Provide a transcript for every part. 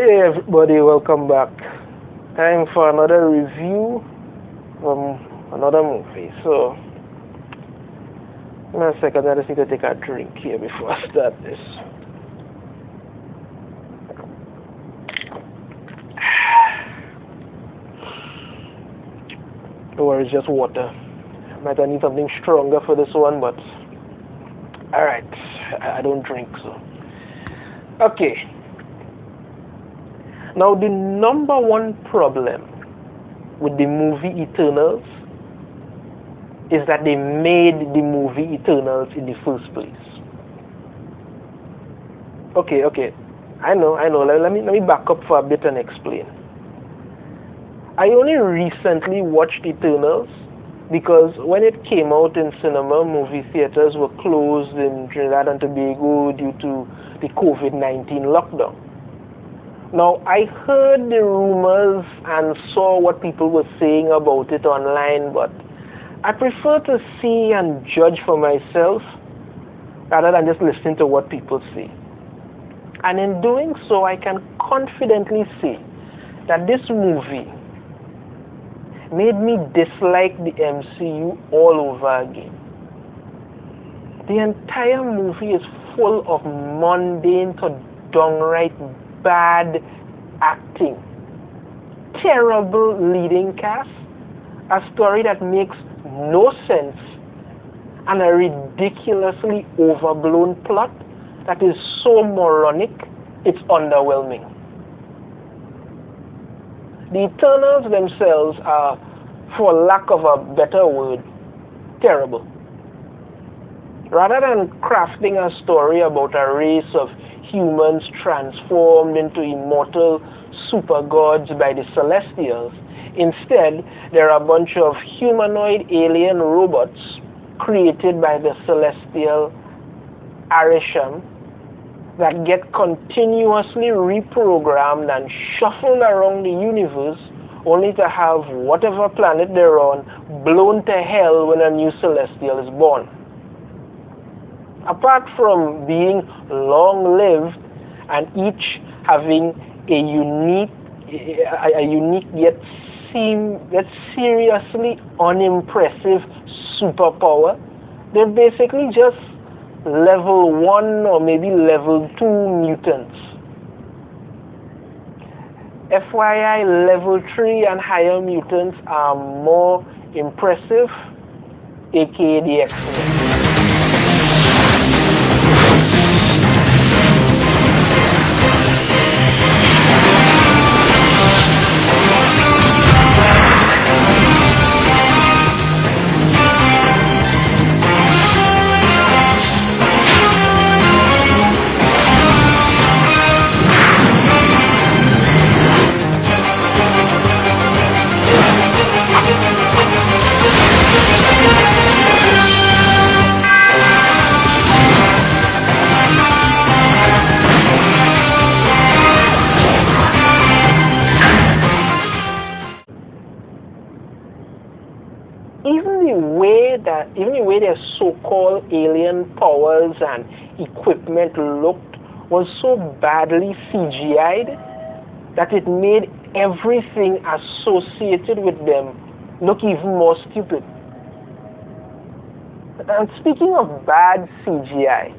Hey everybody, welcome back. Time for another review from another movie. So, in a second, I just need to take a drink here before I start this. Don't worry, it's just water. Might I need something stronger for this one, but alright, I don't drink, so. Okay. Now, the number one problem with the movie Eternals is that they made the movie Eternals in the first place. Okay. I know. Let me back up for a bit and explain. I only recently watched Eternals because when it came out in cinema, movie theaters were closed in Trinidad and Tobago due to the COVID-19 lockdown. Now, I heard the rumors and saw what people were saying about it online, but I prefer to see and judge for myself rather than just listening to what people say. And in doing so, I can confidently say that this movie made me dislike the MCU all over again. The entire movie is full of mundane to downright bad acting, terrible leading cast, a story that makes no sense, and a ridiculously overblown plot that is so moronic, it's underwhelming. The Eternals themselves are, for lack of a better word, terrible. Rather than crafting a story about a race of humans transformed into immortal super gods by the Celestials, instead, there are a bunch of humanoid alien robots created by the Celestial Arisham that get continuously reprogrammed and shuffled around the universe only to have whatever planet they're on blown to hell when a new Celestial is born. Apart from being long-lived and each having a unique yet seriously unimpressive superpower, they're basically just level 1 or maybe level 2 mutants. FYI, level 3 and higher mutants are more impressive, aka the X-Men. Even the way their so-called alien powers and equipment looked was so badly CGI'd that it made everything associated with them look even more stupid. And speaking of bad CGI,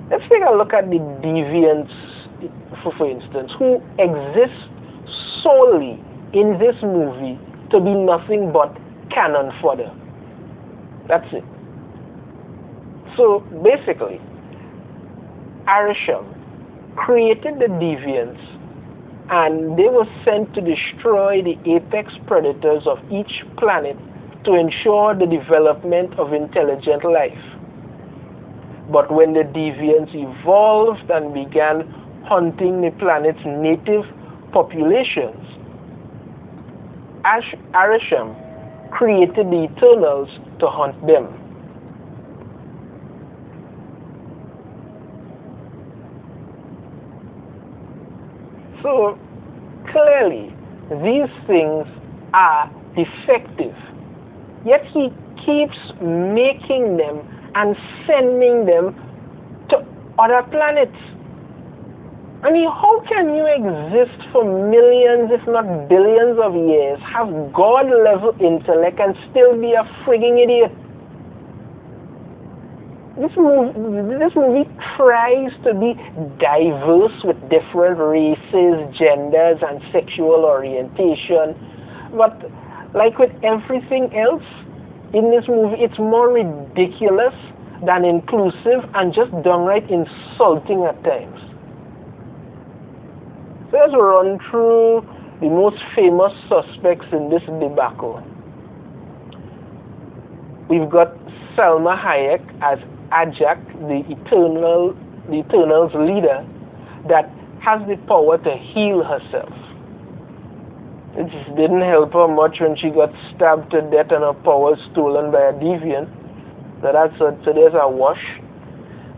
let's take a look at the deviants, for instance, who exist solely in this movie to be nothing but cannon fodder. That's it. So basically, Arisham created the deviants and they were sent to destroy the apex predators of each planet to ensure the development of intelligent life. But when the deviants evolved and began hunting the planet's native populations, Arisham created the Eternals to hunt them. So clearly, these things are defective. Yet he keeps making them and sending them to other planets. I mean, how can you exist for millions, if not billions of years, have God-level intellect, and still be a frigging idiot? This movie tries to be diverse with different races, genders, and sexual orientation, but like with everything else in this movie, it's more ridiculous than inclusive and just downright insulting at times. So let's run through the most famous suspects in this debacle. We've got Salma Hayek as Ajak, the Eternal's leader, that has the power to heal herself. It just didn't help her much when she got stabbed to death and her power stolen by a deviant. So there's a wash.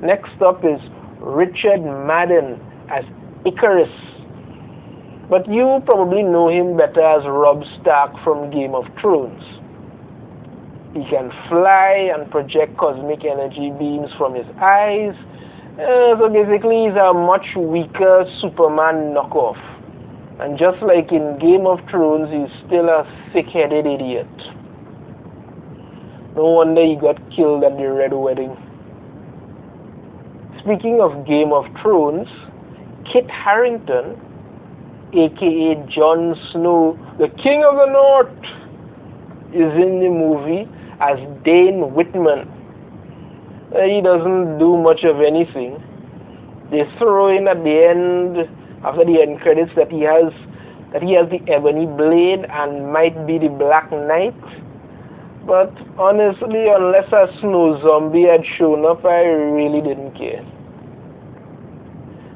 Next up is Richard Madden as Icarus. But you probably know him better as Robb Stark from Game of Thrones. He can fly and project cosmic energy beams from his eyes. So basically, he's a much weaker Superman knockoff. And just like in Game of Thrones, he's still a thick-headed idiot. No wonder he got killed at the Red Wedding. Speaking of Game of Thrones, Kit Harington, aka Jon Snow, the King of the North, is in the movie as Dane Whitman. He doesn't do much of anything. They throw in at the end, after the end credits, that he has the ebony blade and might be the Black Knight. But honestly, unless a snow zombie had shown up, I really didn't care.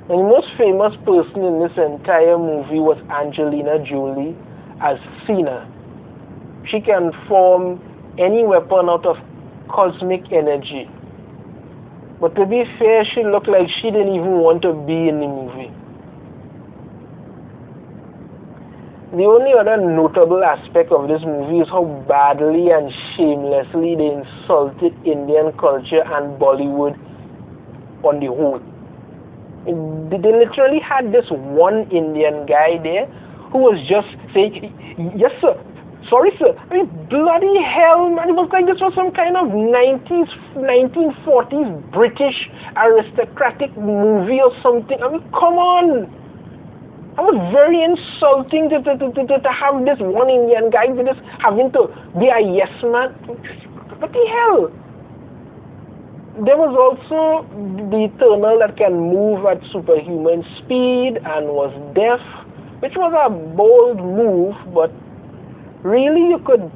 And the most famous person in this entire movie was Angelina Jolie as Cena. She can form any weapon out of cosmic energy. But to be fair, she looked like she didn't even want to be in the movie. The only other notable aspect of this movie is how badly and shamelessly they insulted Indian culture and Bollywood on the whole. They literally had this one Indian guy there who was just saying, "Yes, sir. Sorry, sir." I mean, bloody hell, man. It was like this was some kind of 1940s British aristocratic movie or something. I mean, come on. That was very insulting to have this one Indian guy just having to be a yes man. What the hell? There was also the Eternal that can move at superhuman speed and was deaf, which was a bold move, but really you could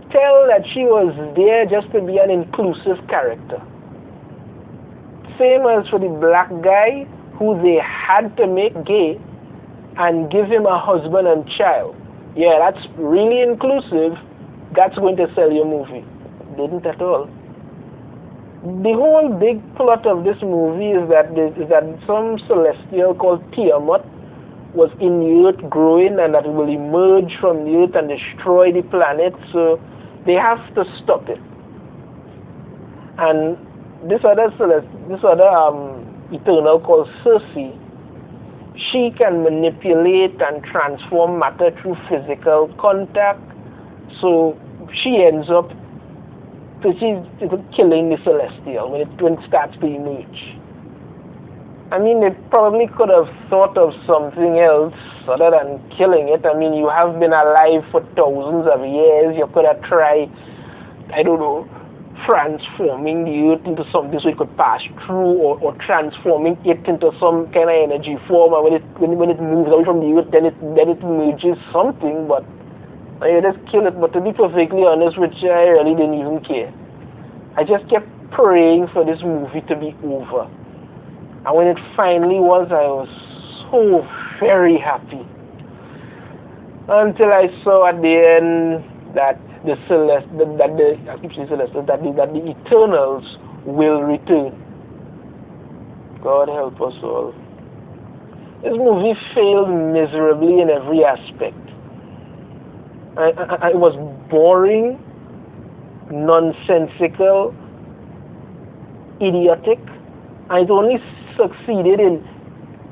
tell that she was there just to be an inclusive character. Same as for the black guy, who they had to make gay and give him a husband and child. Yeah, that's really inclusive. That's going to sell your movie. Didn't at all. The whole big plot of this movie is that some celestial called Tiamat was in the earth growing, and that it will emerge from the earth and destroy the planet, so they have to stop it. And this other Eternal called Circe, she can manipulate and transform matter through physical contact, so she ends up she's killing the celestial when it starts to emerge. I mean, they probably could have thought of something else other than killing it. I mean, you have been alive for thousands of years. You could have tried, I don't know, transforming the earth into something so it could pass through, or transforming it into some kind of energy form. And when it moves away from the earth, then it merges something. But you just kill it. But to be perfectly honest with you, I really didn't even care. I just kept praying for this movie to be over. And when it finally was, I was so very happy. Until I saw at the end that the Eternals will return. God help us all. This movie failed miserably in every aspect. It was boring, nonsensical, idiotic, and it only succeeded in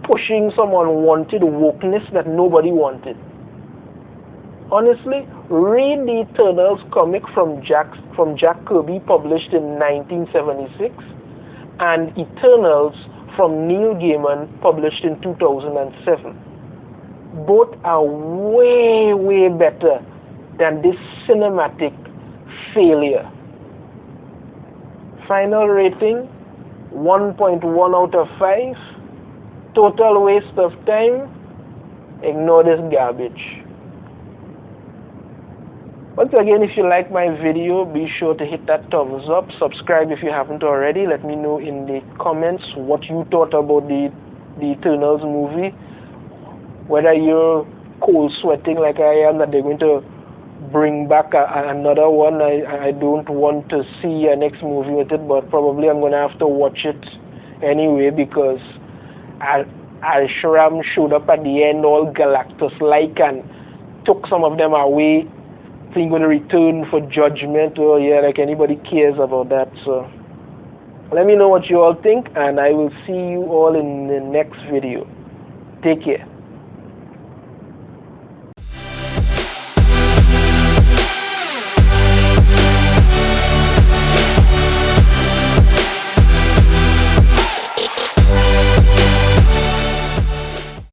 pushing some unwanted wokeness that nobody wanted. Honestly, read the Eternals comic from Jack Kirby, published in 1976, and Eternals from Neil Gaiman, published in 2007. Both are way, way better than this cinematic failure. Final rating, 1.1 out of 5. Total waste of time. Ignore this garbage. Once again, if you like my video, be sure to hit that thumbs up. Subscribe if you haven't already. Let me know in the comments what you thought about the Eternals movie. Whether you're cold sweating like I am that they're going to bring back another one. I don't want to see a next movie with it, but probably I'm going to have to watch it anyway, because Al-Shram showed up at the end all Galactus-like and took some of them away. So he's going to return for judgment. Oh yeah, like anybody cares about that. So let me know what you all think, and I will see you all in the next video. Take care.